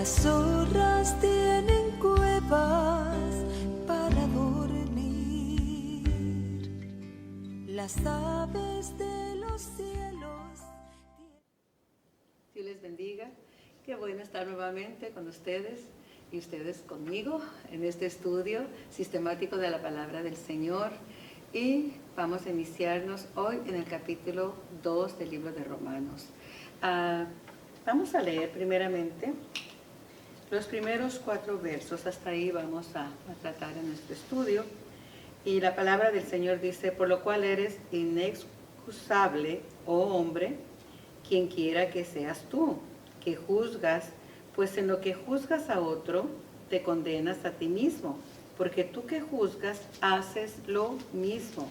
Las zorras tienen cuevas para dormir, las aves de los cielos. Dios les bendiga. Qué bueno estar nuevamente con ustedes y ustedes conmigo en este estudio sistemático de la palabra del Señor. Y vamos a iniciarnos hoy en el capítulo 2 del libro de Romanos. Vamos a leer primeramente los primeros 4 versos. Hasta ahí vamos a tratar en nuestro estudio. Y la palabra del Señor dice: por lo cual eres inexcusable, oh hombre, quien quiera que seas tú, que juzgas, pues en lo que juzgas a otro, te condenas a ti mismo, porque tú que juzgas, haces lo mismo.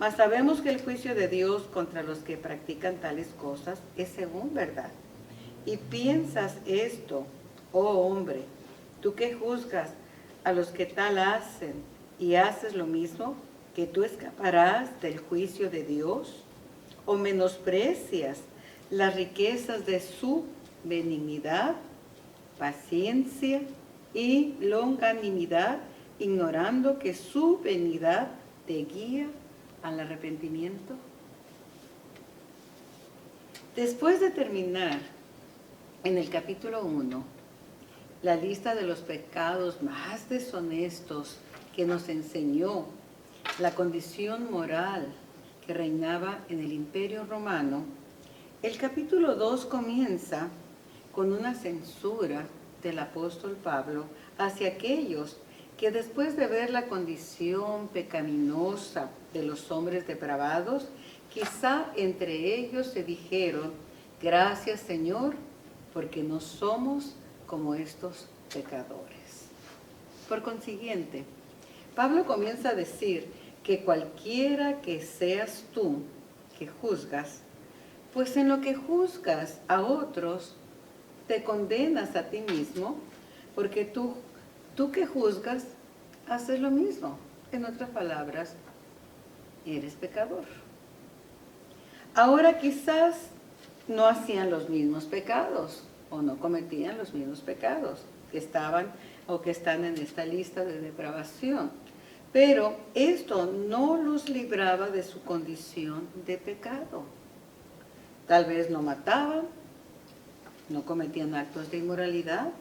Mas sabemos que el juicio de Dios contra los que practican tales cosas es según verdad. Y piensas esto, oh hombre, tú que juzgas a los que tal hacen y haces lo mismo, que tú escaparás del juicio de Dios, o menosprecias las riquezas de su benignidad, paciencia y longanimidad, ignorando que su benignidad te guía al arrepentimiento. Después de terminar en el capítulo 1 la lista de los pecados más deshonestos que nos enseñó la condición moral que reinaba en el Imperio Romano, el capítulo 2 comienza con una censura del apóstol Pablo hacia aquellos que, después de ver la condición pecaminosa de los hombres depravados, quizá entre ellos se dijeron: gracias, Señor, porque no somos como estos pecadores. Por consiguiente, Pablo comienza a decir que cualquiera que seas tú que juzgas, pues en lo que juzgas a otros, te condenas a ti mismo, porque tú que juzgas, haces lo mismo. En otras palabras, eres pecador. Ahora quizás no hacían los mismos pecados, o no cometían los mismos pecados que estaban o que están en esta lista de depravación. Pero esto no los libraba de su condición de pecado. Tal vez no mataban, no cometían actos de inmoralidad,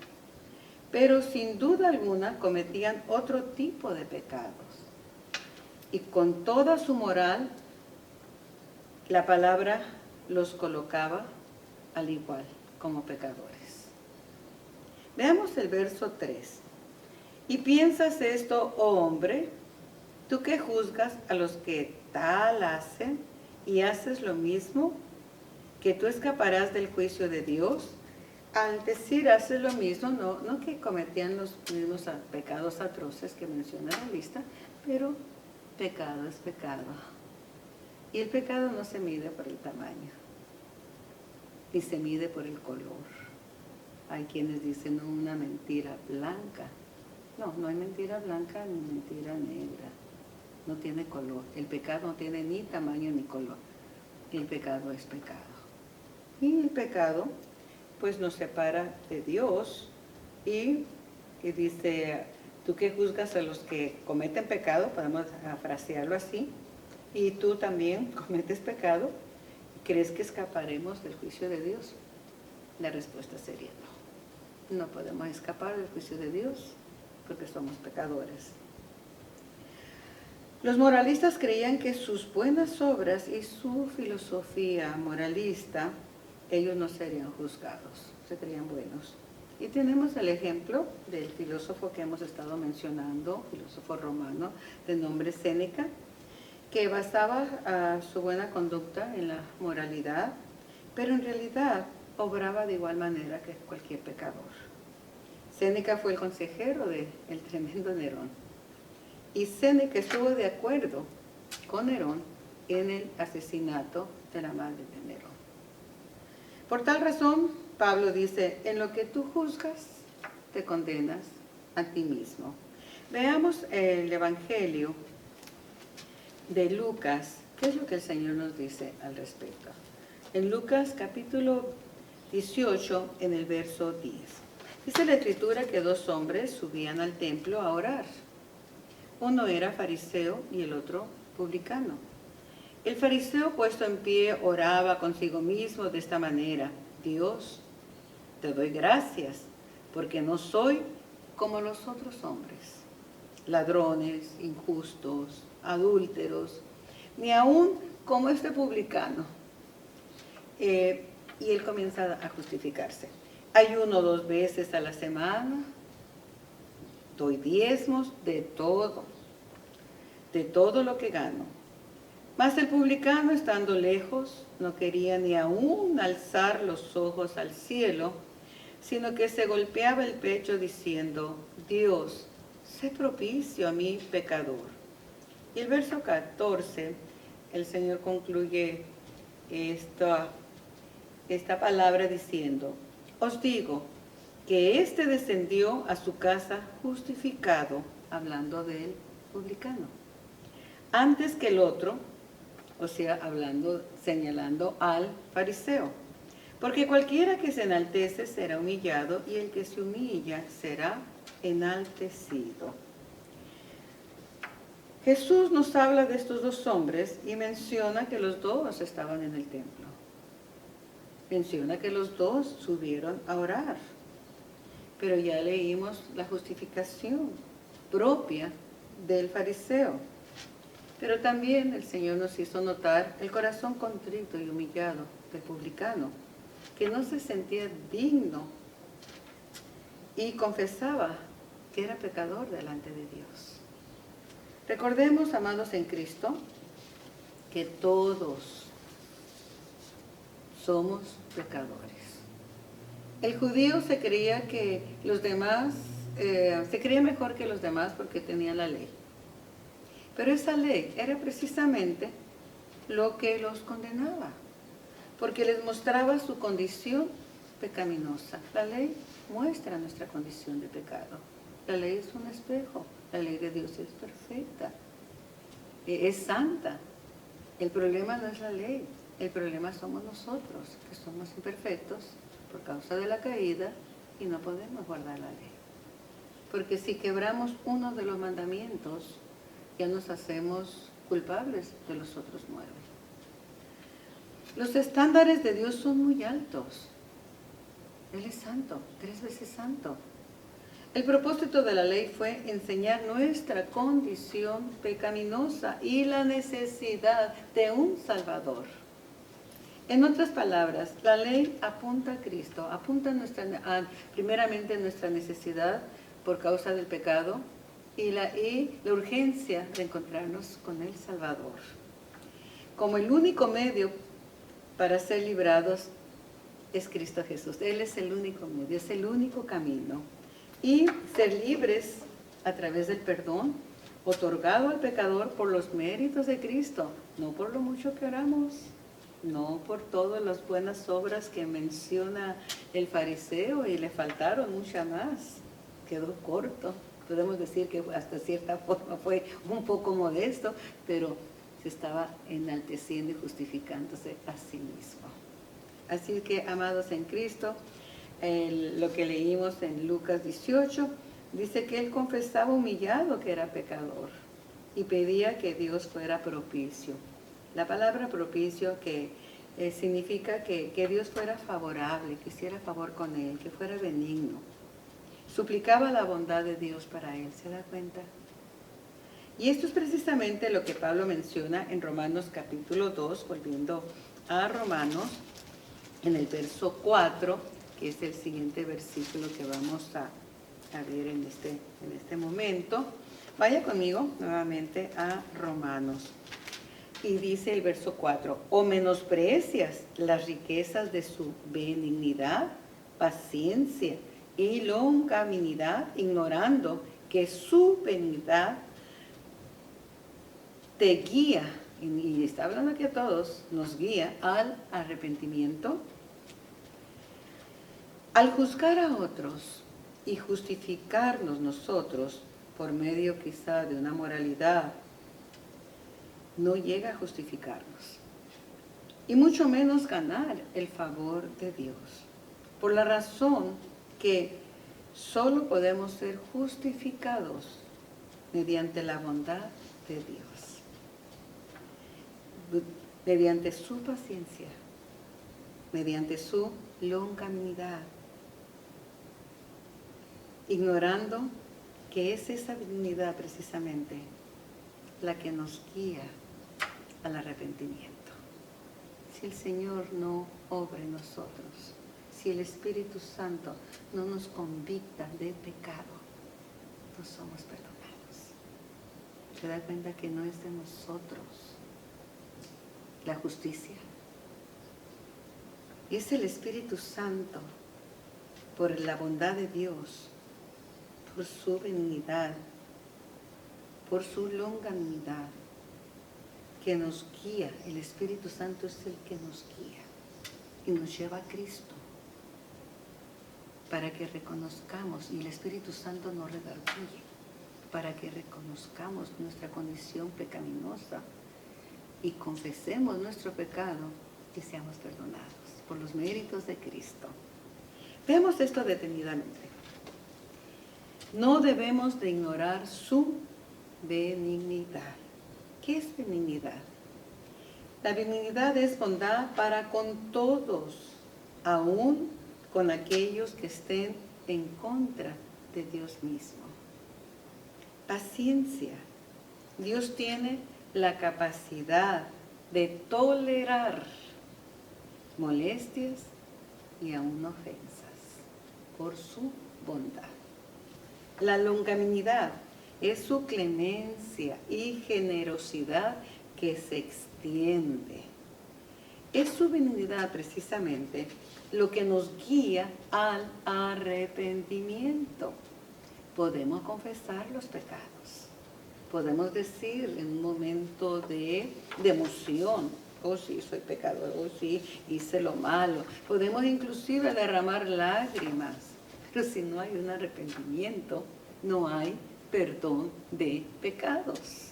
pero sin duda alguna cometían otro tipo de pecados. Y con toda su moral, la palabra los colocaba al igual como pecadores. Veamos el verso 3. Y piensas esto, oh hombre, tú que juzgas a los que tal hacen y haces lo mismo, que tú escaparás del juicio de Dios. Al decir haces lo mismo, no que cometían los mismos pecados atroces que menciona la lista, pero pecado es pecado. Y el pecado no se mide por el tamaño, ni se mide por el color. Hay quienes dicen una mentira blanca. No hay mentira blanca ni mentira negra. No tiene color. El pecado no tiene ni tamaño ni color. El pecado es pecado. Y el pecado, pues, nos separa de Dios. Y dice: tú que juzgas a los que cometen pecado, podemos frasearlo así, y tú también cometes pecado, ¿crees que escaparemos del juicio de Dios? La respuesta sería no. No podemos escapar del juicio de Dios porque somos pecadores. Los moralistas creían que sus buenas obras y su filosofía moralista, ellos no serían juzgados, se creían buenos. Y tenemos el ejemplo del filósofo que hemos estado mencionando, filósofo romano de nombre Séneca, que basaba su buena conducta en la moralidad, pero en realidad obraba de igual manera que cualquier pecador. Séneca fue el consejero del tremendo Nerón. Y Séneca estuvo de acuerdo con Nerón en el asesinato de la madre de Nerón. Por tal razón, Pablo dice: en lo que tú juzgas, te condenas a ti mismo. Veamos el Evangelio de Lucas. ¿Qué es lo que el Señor nos dice al respecto? En Lucas capítulo 18, en el verso 10. Dice la Escritura que 2 hombres subían al templo a orar. Uno era fariseo y el otro publicano. El fariseo, puesto en pie, oraba consigo mismo de esta manera: Dios, te doy gracias, porque no soy como los otros hombres, ladrones, injustos, adúlteros, ni aún como este publicano. Y él comienza a justificarse. Ayuno 2 veces a la semana, doy diezmos de todo lo que gano. Mas el publicano, estando lejos, no quería ni aún alzar los ojos al cielo, sino que se golpeaba el pecho diciendo: Dios, sé propicio a mi pecador. Y el verso 14, el Señor concluye esta palabra diciendo: os digo que éste descendió a su casa justificado, hablando del publicano, antes que el otro, o sea, señalando al fariseo. Porque cualquiera que se enaltece será humillado, y el que se humilla será enaltecido. Jesús nos habla de estos 2 hombres y menciona que los 2 estaban en el templo. Menciona que los 2 subieron a orar. Pero ya leímos la justificación propia del fariseo. Pero también el Señor nos hizo notar el corazón contrito y humillado del publicano, que no se sentía digno y confesaba que era pecador delante de Dios. Recordemos, amados en Cristo, que todos somos pecadores. El judío se creía que los demás, se creía mejor que los demás porque tenía la ley. Pero esa ley era precisamente lo que los condenaba, porque les mostraba su condición pecaminosa. La ley muestra nuestra condición de pecado. La ley es un espejo. La ley de Dios es perfecta, es santa. El problema no es la ley, el problema somos nosotros, que somos imperfectos por causa de la caída y no podemos guardar la ley. Porque si quebramos uno de los mandamientos, ya nos hacemos culpables de los otros 9. Los estándares de Dios son muy altos. Él es santo, 3 veces santo. El propósito de la ley fue enseñar nuestra condición pecaminosa y la necesidad de un Salvador. En otras palabras, la ley apunta a Cristo, apunta primeramente a nuestra necesidad por causa del pecado y la urgencia de encontrarnos con el Salvador. Como el único medio para ser librados es Cristo Jesús. Él es el único medio, es el único camino. Y ser libres a través del perdón otorgado al pecador por los méritos de Cristo, no por lo mucho que oramos, no por todas las buenas obras que menciona el fariseo, y le faltaron muchas más, quedó corto. Podemos decir que hasta cierta forma fue un poco modesto, pero se estaba enalteciendo y justificándose a sí mismo. Así que, amados en Cristo, lo que leímos en Lucas 18, dice que él confesaba humillado que era pecador y pedía que Dios fuera propicio. La palabra propicio que significa que Dios fuera favorable, que hiciera favor con él, que fuera benigno. Suplicaba la bondad de Dios para él, ¿se da cuenta? Y esto es precisamente lo que Pablo menciona en Romanos capítulo 2, volviendo a Romanos, en el verso 4, que es el siguiente versículo que vamos a ver en este momento. Vaya conmigo nuevamente a Romanos. Y dice el verso 4, o menosprecias las riquezas de su benignidad, paciencia y longanimidad, ignorando que su benignidad te guía, y está hablando aquí a todos, nos guía al arrepentimiento. Al juzgar a otros y justificarnos nosotros por medio quizá de una moralidad, no llega a justificarnos. Y mucho menos ganar el favor de Dios. Por la razón que Solo podemos ser justificados mediante la bondad de Dios, mediante su paciencia, mediante su longanimidad, ignorando que es esa dignidad precisamente la que nos guía al arrepentimiento. Si el Señor no obra en nosotros, si el Espíritu Santo no nos convicta de pecado, no somos perdonados. ¿Se da cuenta que no es de nosotros la justicia? Es el Espíritu Santo, por la bondad de Dios, por su benignidad, por su longanimidad, que nos guía. El Espíritu Santo es el que nos guía y nos lleva a Cristo para que reconozcamos, y el Espíritu Santo nos redarguye, para que reconozcamos nuestra condición pecaminosa y confesemos nuestro pecado y seamos perdonados por los méritos de Cristo. Veamos esto detenidamente. No debemos de ignorar su benignidad. ¿Qué es benignidad? La benignidad es bondad para con todos, aún con aquellos que estén en contra de Dios mismo. Paciencia. Dios tiene la capacidad de tolerar molestias y aún ofensas por su bondad. La longanimidad es su clemencia y generosidad que se extiende. Es su benignidad precisamente lo que nos guía al arrepentimiento. Podemos confesar los pecados. Podemos decir en un momento de emoción, oh sí, soy pecador, oh sí, hice lo malo. Podemos inclusive derramar lágrimas, pero si no hay un arrepentimiento, no hay perdón de pecados.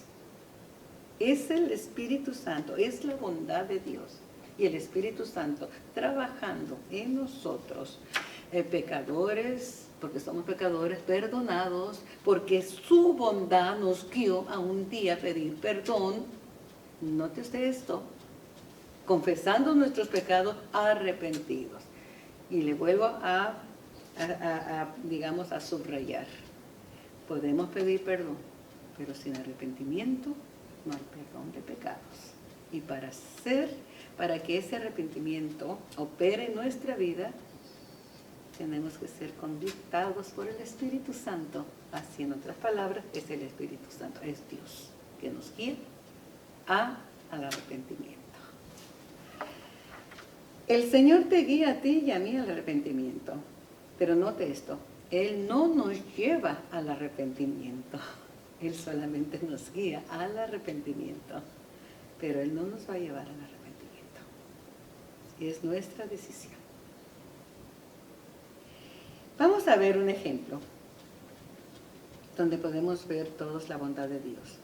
Es el Espíritu Santo, es la bondad de Dios y el Espíritu Santo trabajando en nosotros, pecadores, porque somos pecadores perdonados, porque su bondad nos guió a un día pedir perdón. Note usted esto, confesando nuestros pecados, arrepentidos. Y le vuelvo a subrayar. Podemos pedir perdón, pero sin arrepentimiento no hay perdón de pecados. Y para que ese arrepentimiento opere en nuestra vida, tenemos que ser convictados por el Espíritu Santo. Así, en otras palabras, es el Espíritu Santo, es Dios que nos guía al arrepentimiento. El Señor te guía a ti y a mí al arrepentimiento. Pero note esto, Él no nos lleva al arrepentimiento. Él solamente nos guía al arrepentimiento. Pero Él no nos va a llevar al arrepentimiento. Es nuestra decisión. Vamos a ver un ejemplo donde podemos ver todos la bondad de Dios.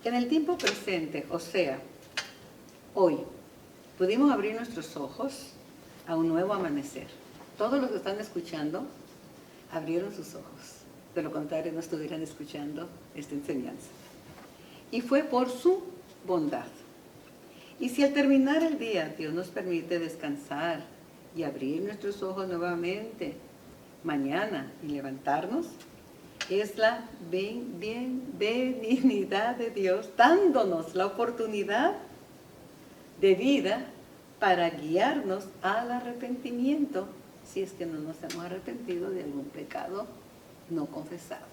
En el tiempo presente, o sea, hoy, pudimos abrir nuestros ojos a un nuevo amanecer. Todos los que están escuchando abrieron sus ojos. De lo contrario, no estuvieran escuchando esta enseñanza. Y fue por su bondad. Y si al terminar el día Dios nos permite descansar y abrir nuestros ojos nuevamente mañana y levantarnos, es la benignidad de Dios dándonos la oportunidad de vida para guiarnos al arrepentimiento, si es que no nos hemos arrepentido de algún pecado no confesado.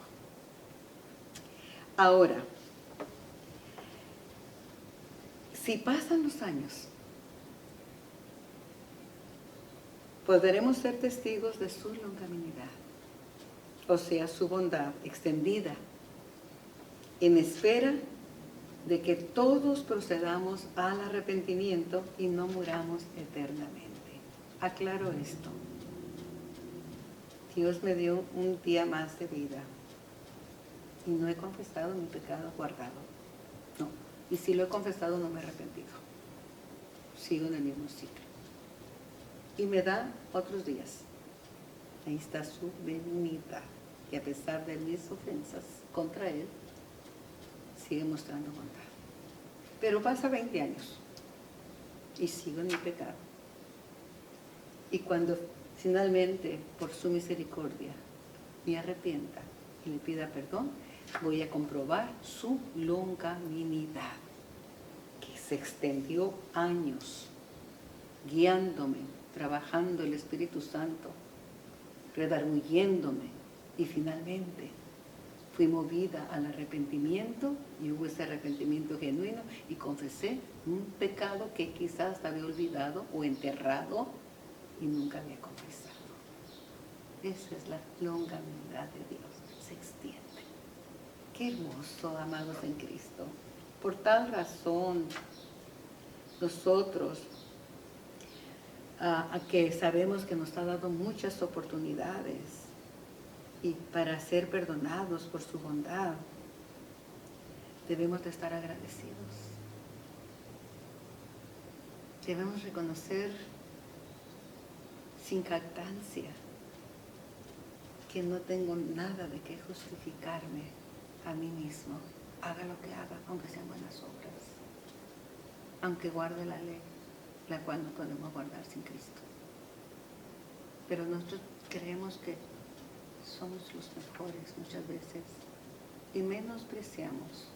Ahora, si pasan los años, podremos ser testigos de su longanimidad, o sea, su bondad extendida, en espera de que todos procedamos al arrepentimiento y no muramos eternamente. Aclaro esto. Dios me dio un día más de vida y no he confesado mi pecado guardado. No. Y si lo he confesado, no me he arrepentido. Sigo en el mismo ciclo. Y me da otros días. Ahí está su benignidad. Y a pesar de mis ofensas contra Él, sigue mostrando bondad. Pero pasa 20 años y sigo en mi pecado. Y cuando finalmente, por su misericordia, me arrepienta y le pida perdón, voy a comprobar su longanimidad, que se extendió años, guiándome, trabajando el Espíritu Santo, redarguyéndome, y finalmente fui movida al arrepentimiento, y hubo ese arrepentimiento genuino, y confesé un pecado que quizás había olvidado o enterrado y nunca había confesado. Esa es la longanimidad de Dios, se extiende. Qué hermoso, amados en Cristo. Por tal razón, nosotros, a que sabemos que nos ha dado muchas oportunidades y para ser perdonados por su bondad, debemos de estar agradecidos. Debemos reconocer sin jactancia que no tengo nada de qué justificarme a mí mismo, haga lo que haga, aunque sean buenas obras, aunque guarde la ley, la cual no podemos guardar sin Cristo. Pero nosotros creemos que somos los mejores muchas veces y menospreciamos,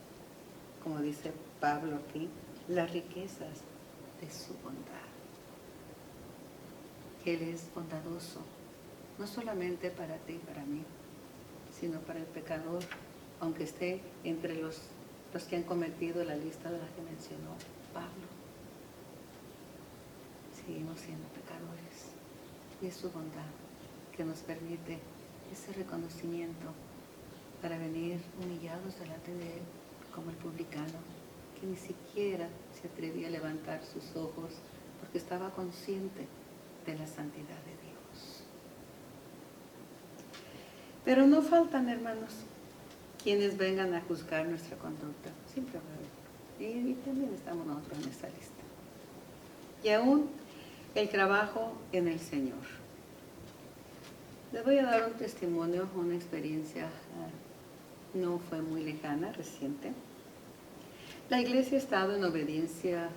como dice Pablo aquí, las riquezas de su bondad. Él es bondadoso, no solamente para ti y para mí, sino para el pecador, aunque esté entre los que han cometido la lista de la que mencionó Pablo. Seguimos siendo pecadores y es su bondad que nos permite ese reconocimiento para venir humillados delante de Él, como el publicano, que ni siquiera se atrevía a levantar sus ojos porque estaba consciente de la santidad de Dios. Pero no faltan, hermanos, quienes vengan a juzgar nuestra conducta. Siempre va a haber. Y también estamos nosotros en esta lista. Y aún el trabajo en el Señor. Les voy a dar un testimonio, una experiencia no fue muy lejana, reciente. La iglesia ha estado en obediencia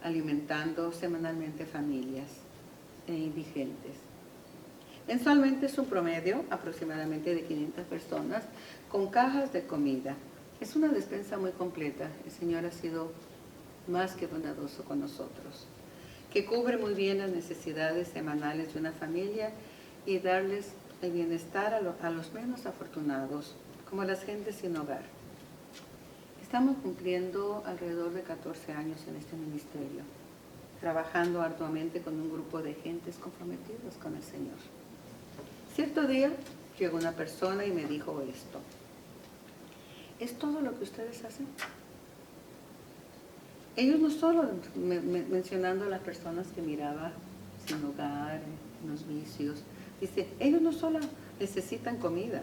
alimentando semanalmente familias e indigentes. Mensualmente es un promedio aproximadamente de 500 personas con cajas de comida. Es una despensa muy completa. El Señor ha sido más que bondadoso con nosotros, que cubre muy bien las necesidades semanales de una familia y darles el bienestar a los menos afortunados, como las gentes sin hogar. Estamos cumpliendo alrededor de 14 años en este ministerio, trabajando arduamente con un grupo de gentes comprometidos con el Señor. Cierto día llegó una persona y me dijo esto: ¿es todo lo que ustedes hacen? Ellos no solo, mencionando a las personas que miraba sin hogar, en los vicios, dice, ellos no solo necesitan comida,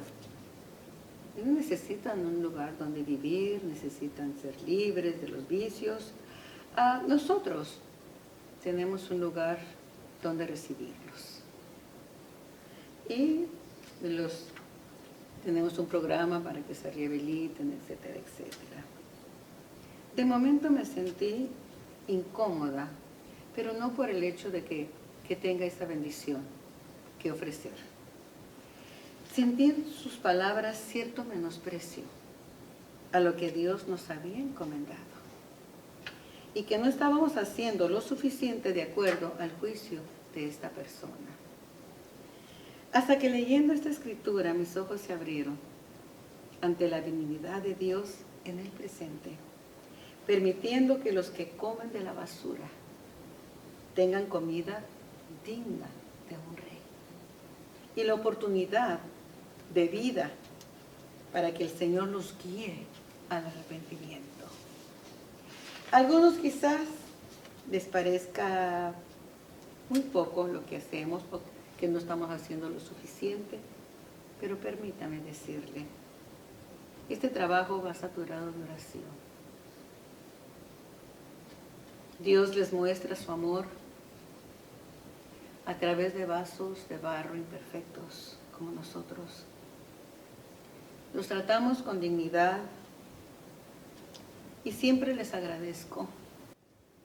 ellos necesitan un lugar donde vivir, necesitan ser libres de los vicios. Nosotros tenemos un lugar donde recibirlos. Y tenemos un programa para que se rehabiliten, etcétera, etcétera. De momento me sentí incómoda, pero no por el hecho de que tenga esa bendición que ofrecer. Sentí en sus palabras cierto menosprecio a lo que Dios nos había encomendado y que no estábamos haciendo lo suficiente de acuerdo al juicio de esta persona. Hasta que leyendo esta escritura mis ojos se abrieron ante la divinidad de Dios en el presente, permitiendo que los que comen de la basura tengan comida digna de un rey y la oportunidad de vida para que el Señor los guíe al arrepentimiento. A algunos quizás les parezca muy poco lo que hacemos, porque no estamos haciendo lo suficiente, pero permítame decirle, este trabajo va saturado de oración. Dios les muestra su amor a través de vasos de barro imperfectos como nosotros. Los tratamos con dignidad y siempre les agradezco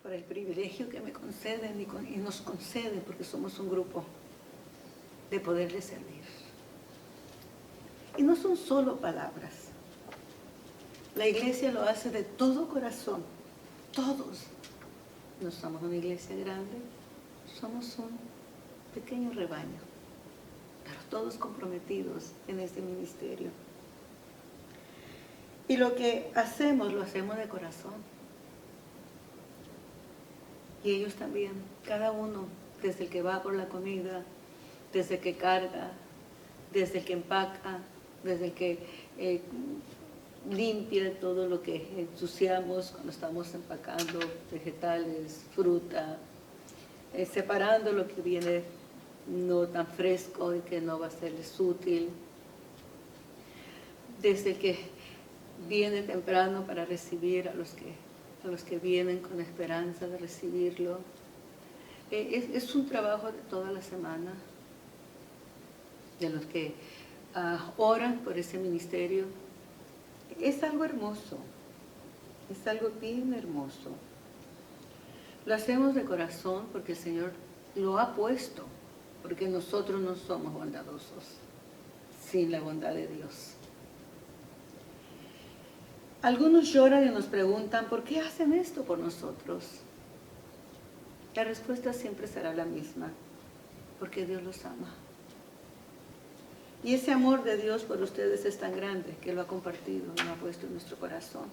por el privilegio que me conceden y nos conceden, porque somos un grupo, de poderles servir. Y no son solo palabras. La iglesia lo hace de todo corazón, todos. No somos una iglesia grande, somos un pequeño rebaño, pero todos comprometidos en este ministerio. Y lo que hacemos, lo hacemos de corazón. Y ellos también, cada uno, desde el que va por la comida, desde el que carga, desde el que empaca, desde el que limpia todo lo que ensuciamos cuando estamos empacando vegetales, fruta, separando lo que viene no tan fresco y que no va a serles útil, desde el que viene temprano para recibir a los que vienen con esperanza de recibirlo. Es un trabajo de toda la semana, de los que oran por ese ministerio. Es algo hermoso, es algo bien hermoso. Lo hacemos de corazón porque el Señor lo ha puesto, porque nosotros no somos bondadosos sin la bondad de Dios. Algunos lloran y nos preguntan, ¿por qué hacen esto por nosotros? La respuesta siempre será la misma, porque Dios los ama. Y ese amor de Dios por ustedes es tan grande que lo ha compartido y lo ha puesto en nuestro corazón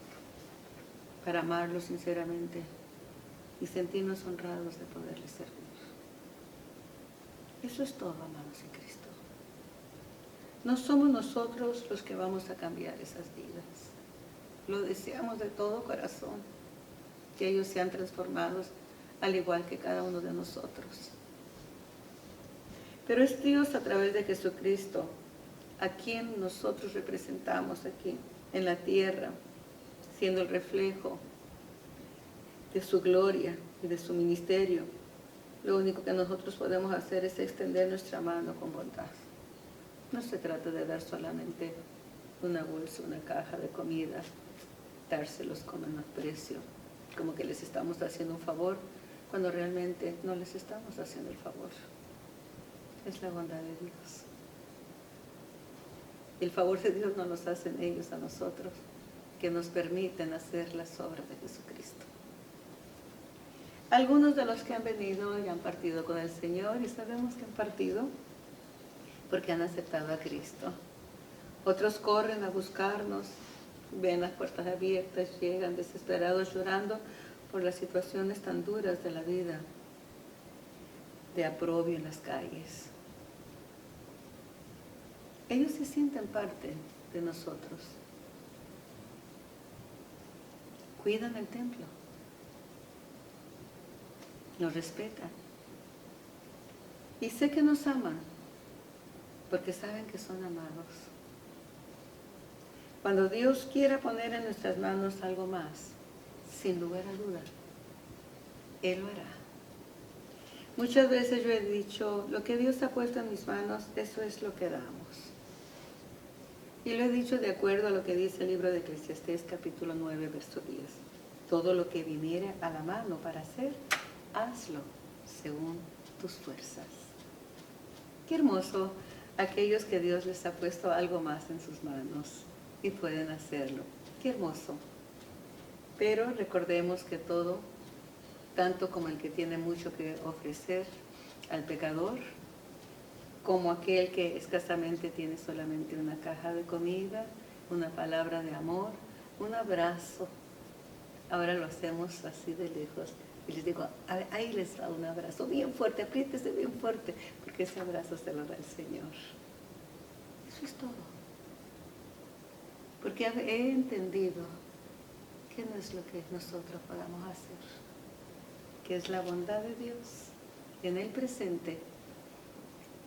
para amarlo sinceramente y sentirnos honrados de poderles servir. Eso es todo, amados en Cristo. No somos nosotros los que vamos a cambiar esas vidas. Lo deseamos de todo corazón, que ellos sean transformados al igual que cada uno de nosotros. Pero es Dios a través de Jesucristo a quien nosotros representamos aquí en la tierra, siendo el reflejo de su gloria y de su ministerio. Lo único que nosotros podemos hacer es extender nuestra mano con bondad. No se trata de dar solamente una bolsa, una caja de comida, dárselos con menosprecio, como que les estamos haciendo un favor, cuando realmente no les estamos haciendo el favor. Es la bondad de Dios. El favor de Dios no nos hacen ellos a nosotros, que nos permiten hacer las obras de Jesucristo. Algunos de los que han venido y han partido con el Señor, y sabemos que han partido porque han aceptado a Cristo. Otros corren a buscarnos, ven las puertas abiertas, llegan desesperados llorando por las situaciones tan duras de la vida, de aprobio en las calles. Ellos se sienten parte de nosotros. Cuidan el templo. Nos respetan. Y sé que nos aman, porque saben que son amados. Cuando Dios quiera poner en nuestras manos algo más, sin lugar a duda, Él lo hará. Muchas veces yo he dicho, lo que Dios ha puesto en mis manos, eso es lo que damos. Y lo he dicho de acuerdo a lo que dice el libro de Eclesiastés, capítulo 9, verso 10. Todo lo que viniere a la mano para hacer, hazlo según tus fuerzas. Qué hermoso aquellos que Dios les ha puesto algo más en sus manos y pueden hacerlo. Qué hermoso. Pero recordemos que todo, tanto como el que tiene mucho que ofrecer al pecador, como aquel que escasamente tiene solamente una caja de comida, una palabra de amor, un abrazo. Ahora lo hacemos así de lejos. Y les digo, ahí les da un abrazo bien fuerte, apriétese bien fuerte, porque ese abrazo se lo da el Señor. Eso es todo. Porque he entendido que no es lo que nosotros podamos hacer, que es la bondad de Dios en el presente,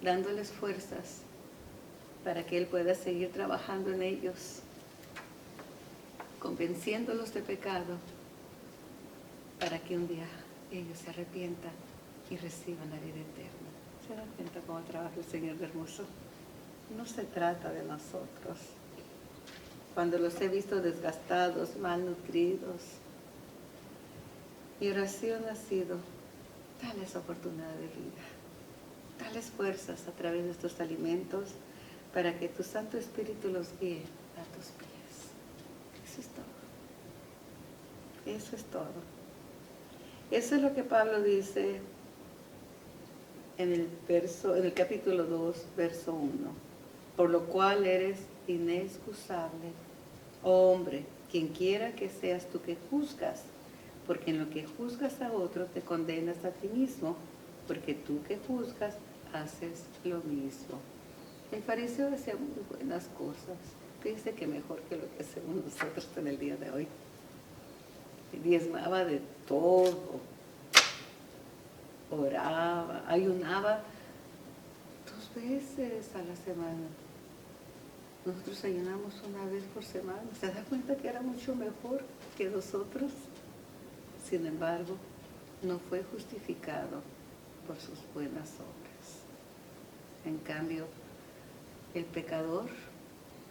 dándoles fuerzas para que Él pueda seguir trabajando en ellos, convenciéndolos de pecado, para que un día ellos se arrepientan y reciban la vida eterna. ¿Se da cuenta cómo trabaja el Señor de hermoso? No se trata de nosotros. Cuando los he visto desgastados, malnutridos, mi oración ha sido: dales oportunidad de vida, dales fuerzas a través de estos alimentos para que tu Santo Espíritu los guíe a tus pies. Eso es todo. Eso es todo. Eso es lo que Pablo dice en el capítulo 2, verso 1. Por lo cual eres inexcusable, oh hombre, quien quiera que seas tú que juzgas, porque en lo que juzgas a otro te condenas a ti mismo, porque tú que juzgas haces lo mismo. El fariseo decía muy buenas cosas. Fíjese que mejor que lo que hacemos nosotros en el día de hoy. Diezmaba de todo, oraba, ayunaba 2 veces a la semana. Nosotros ayunamos 1 vez por semana. ¿Se da cuenta que era mucho mejor que nosotros? Sin embargo, no fue justificado por sus buenas obras. En cambio, el pecador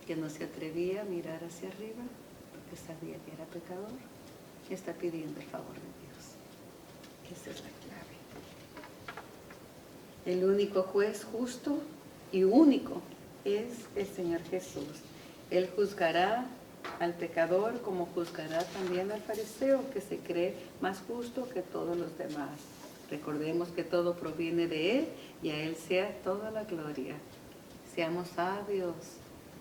que no se atrevía a mirar hacia arriba porque sabía que era pecador, está pidiendo el favor de Dios. Esa es la clave. El único juez justo y único es el Señor Jesús. Él juzgará al pecador como juzgará también al fariseo, que se cree más justo que todos los demás. Recordemos que todo proviene de Él y a Él sea toda la gloria. Seamos sabios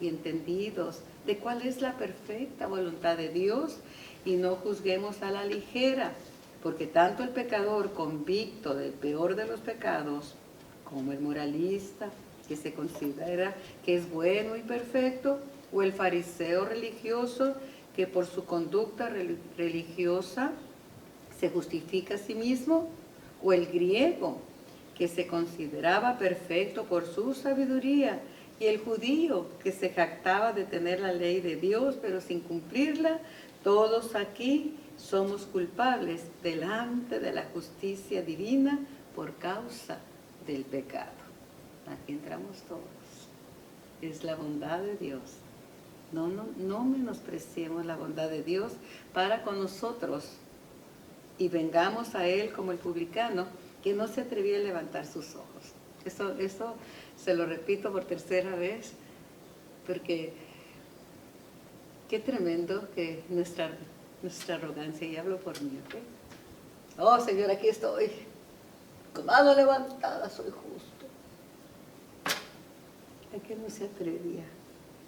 y entendidos de cuál es la perfecta voluntad de Dios y no juzguemos a la ligera, porque tanto el pecador convicto del peor de los pecados como el moralista que se considera que es bueno y perfecto, o el fariseo religioso que por su conducta religiosa se justifica a sí mismo, o el griego que se consideraba perfecto por su sabiduría, y el judío que se jactaba de tener la ley de Dios pero sin cumplirla, todos aquí somos culpables delante de la justicia divina por causa del pecado. Aquí entramos todos. Es la bondad de Dios. No menospreciemos la bondad de Dios para con nosotros y vengamos a Él como el publicano que no se atrevía a levantar sus ojos. Eso se lo repito por 3ª vez, porque qué tremendo que nuestra arrogancia, y hablo por mí, ¿ok? Oh, Señor, aquí estoy, con mano levantada, soy justo. ¿A qué no se atrevía?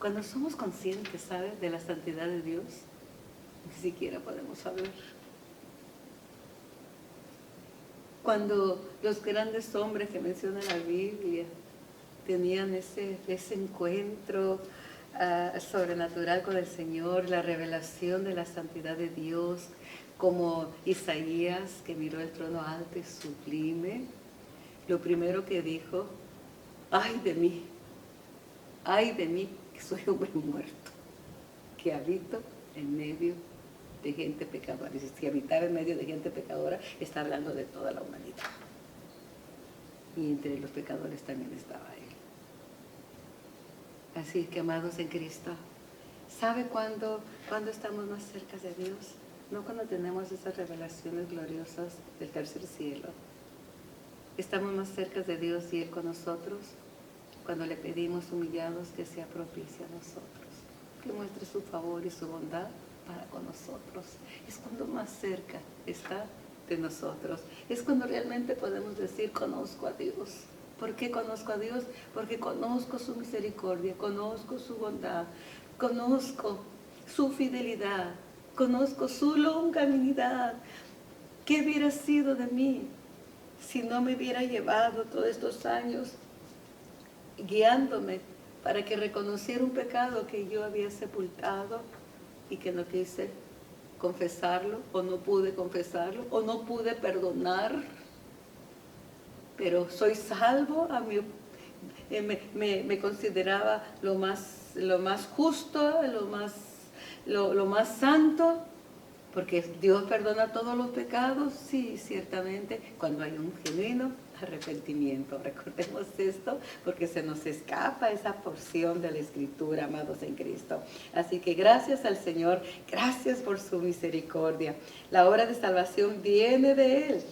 Cuando somos conscientes, ¿sabes?, de la santidad de Dios, ni siquiera podemos hablar. Cuando los grandes hombres que menciona la Biblia tenían ese encuentro sobrenatural con el Señor, la revelación de la santidad de Dios, como Isaías, que miró el trono alto y sublime, lo primero que dijo: ay de mí, que soy hombre muerto, que habito en medio de gente pecadora. Y si habitar en medio de gente pecadora, está hablando de toda la humanidad. Y entre los pecadores también estaba Él. Así que, amados en Cristo, ¿sabe cuándo estamos más cerca de Dios? No cuando tenemos esas revelaciones gloriosas del tercer cielo. Estamos más cerca de Dios y Él con nosotros cuando le pedimos humillados que sea propicio a nosotros, que muestre su favor y su bondad para con nosotros. Es cuando más cerca está de nosotros. Es cuando realmente podemos decir: conozco a Dios. ¿Por qué conozco a Dios? Porque conozco su misericordia, conozco su bondad, conozco su fidelidad, conozco su longanimidad. ¿Qué hubiera sido de mí si no me hubiera llevado todos estos años guiándome para que reconociera un pecado que yo había sepultado y que no quise confesarlo, o no pude confesarlo, o no pude perdonar? Pero soy salvo, me consideraba lo más justo, lo más santo, porque Dios perdona todos los pecados. Sí, ciertamente, cuando hay un genuino arrepentimiento. Recordemos esto porque se nos escapa esa porción de la Escritura, amados en Cristo. Así que gracias al Señor, gracias por su misericordia. La obra de salvación viene de Él.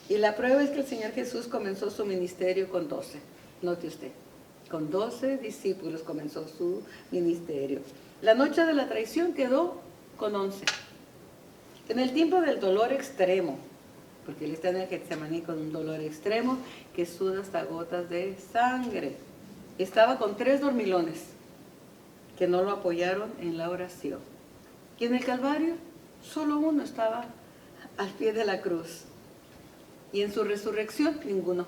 Y la prueba es que el Señor Jesús comenzó su ministerio con 12. Note usted, con 12 discípulos comenzó su ministerio. La noche de la traición quedó con 11. En el tiempo del dolor extremo, porque él está en el Getsemaní con un dolor extremo que suda hasta gotas de sangre. Estaba con 3 dormilones que no lo apoyaron en la oración. Y en el Calvario, solo uno estaba al pie de la cruz. Y en su resurrección, ninguno.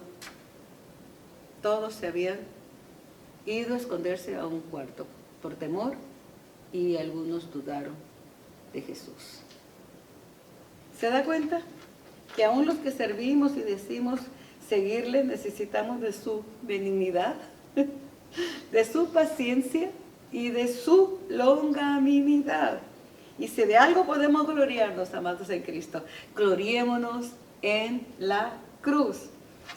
Todos se habían ido a esconderse a un cuarto por temor y algunos dudaron de Jesús. ¿Se da cuenta? Que aún los que servimos y decimos seguirle necesitamos de su benignidad, de su paciencia y de su longanimidad. Y si de algo podemos gloriarnos, amados en Cristo, gloriémonos en la cruz.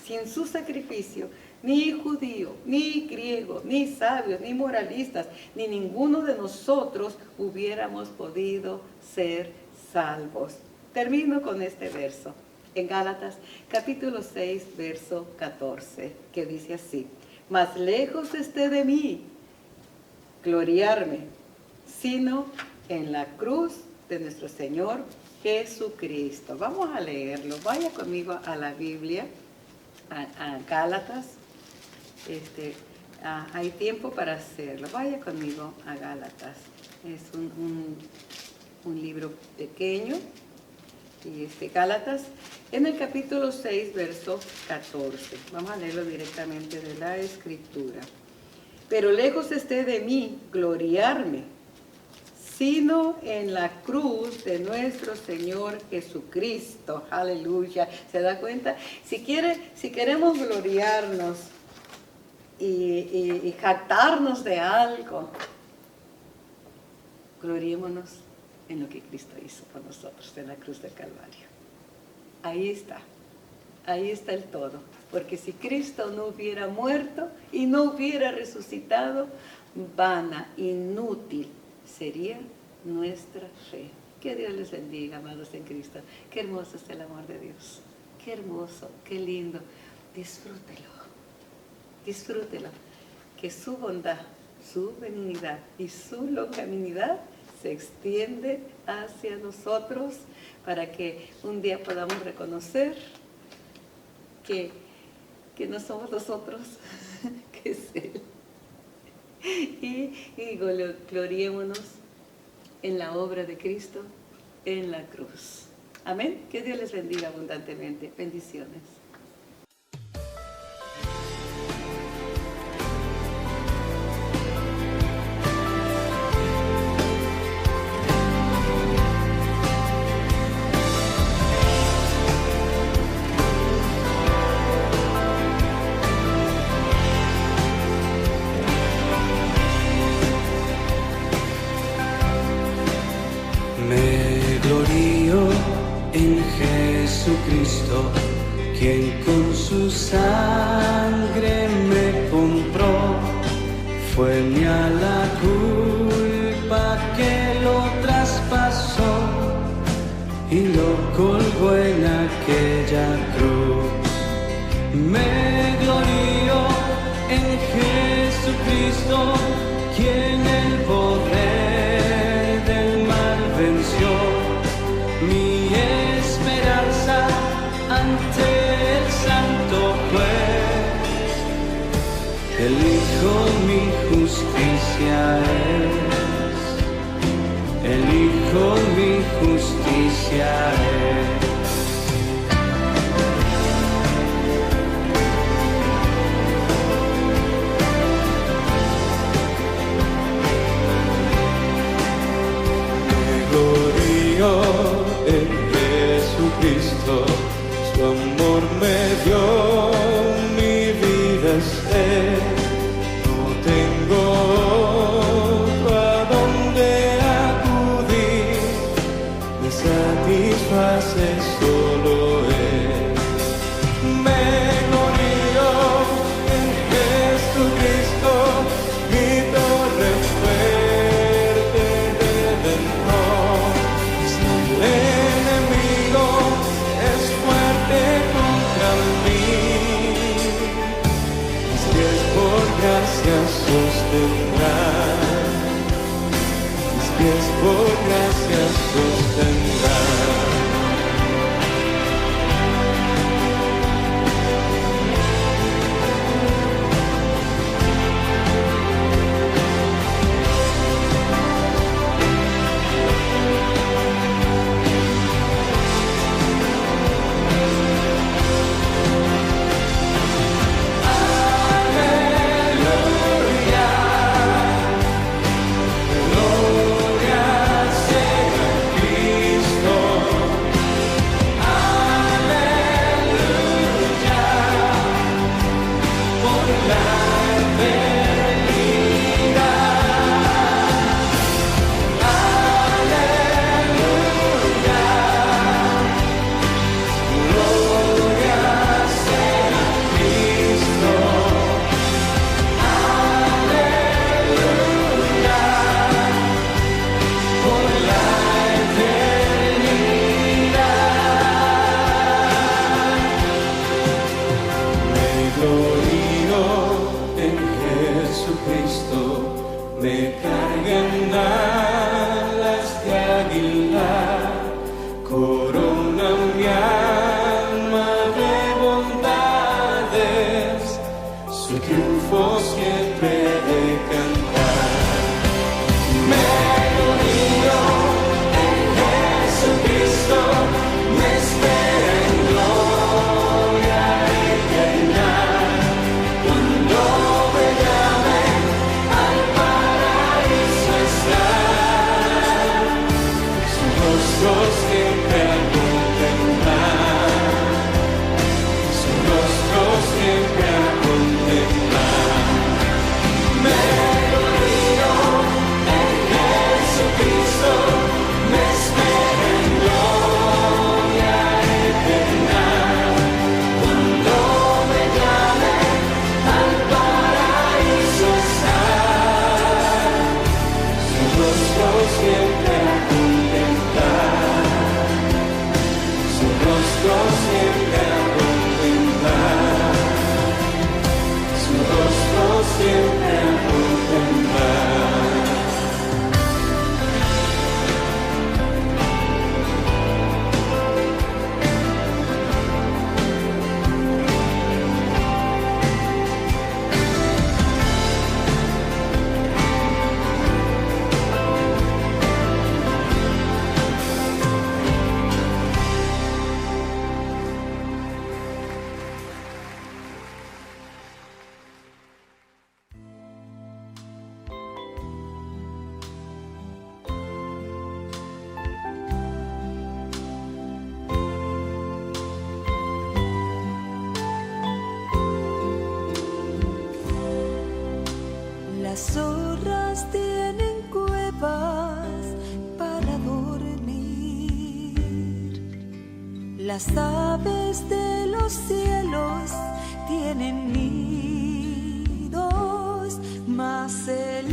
Sin su sacrificio, ni judío, ni griego, ni sabios, ni moralistas, ni ninguno de nosotros hubiéramos podido ser salvos. Termino con este verso, en Gálatas, capítulo 6, verso 14, que dice así: más lejos esté de mí gloriarme, sino en la cruz de nuestro Señor Jesucristo. Vamos a leerlo. Vaya conmigo a la Biblia, a Gálatas. Hay tiempo para hacerlo. Vaya conmigo a Gálatas. Es un libro pequeño. Y Gálatas, en el capítulo 6, verso 14. Vamos a leerlo directamente de la Escritura. Pero lejos esté de mí gloriarme, sino en la cruz de nuestro Señor Jesucristo. Aleluya. ¿Se da cuenta? Si queremos gloriarnos y jactarnos de algo, gloriémonos en lo que Cristo hizo por nosotros en la cruz del Calvario. Ahí está el todo. Porque si Cristo no hubiera muerto y no hubiera resucitado, vana, inútil sería nuestra fe. Que Dios les bendiga, amados en Cristo. Qué hermoso es el amor de Dios. Qué hermoso, qué lindo. Disfrútelo. Que su bondad, su benignidad y su longanimidad se extiende hacia nosotros para que un día podamos reconocer que no somos nosotros, que es Él. Y gloriémonos en la obra de Cristo en la cruz. Amén. Que Dios les bendiga abundantemente. Bendiciones. Jesucristo, quien con su sangre me compró, fue mía la culpa que lo traspasó y lo colgó en aquella cruz. Me glorío en Jesucristo, quien el poder del mal venció. Mi esperanza ante el santo juez, el Hijo mi justicia es, el Hijo mi justicia es. Me glorío en Jesucristo, su amor me dio, mi vida es Él. No tengo otro a donde acudir, me satisface mi torre fuerte, redentor. Si el enemigo es fuerte contra mí, mis pies por gracia sostendrán, mis pies por gracia sostendrán. Me cargan alas de águila, corona mi alma de bondades, su triunfo siempre de cantar. Me glorío en Jesucristo, me espera en gloria eterna, cuando me llame al paraíso estar, su rostro siempre a contemplar, su rostro siempre a contemplar. Me glorío en Jesucristo, me espera en gloria eterna, cuando me llame al paraíso estar, su rostro siempre a contemplar, su rostro siempre a contemplar, su rostro siempre a contemplar. Las zorras tienen cuevas para dormir. Las aves de los cielos tienen nidos, mas el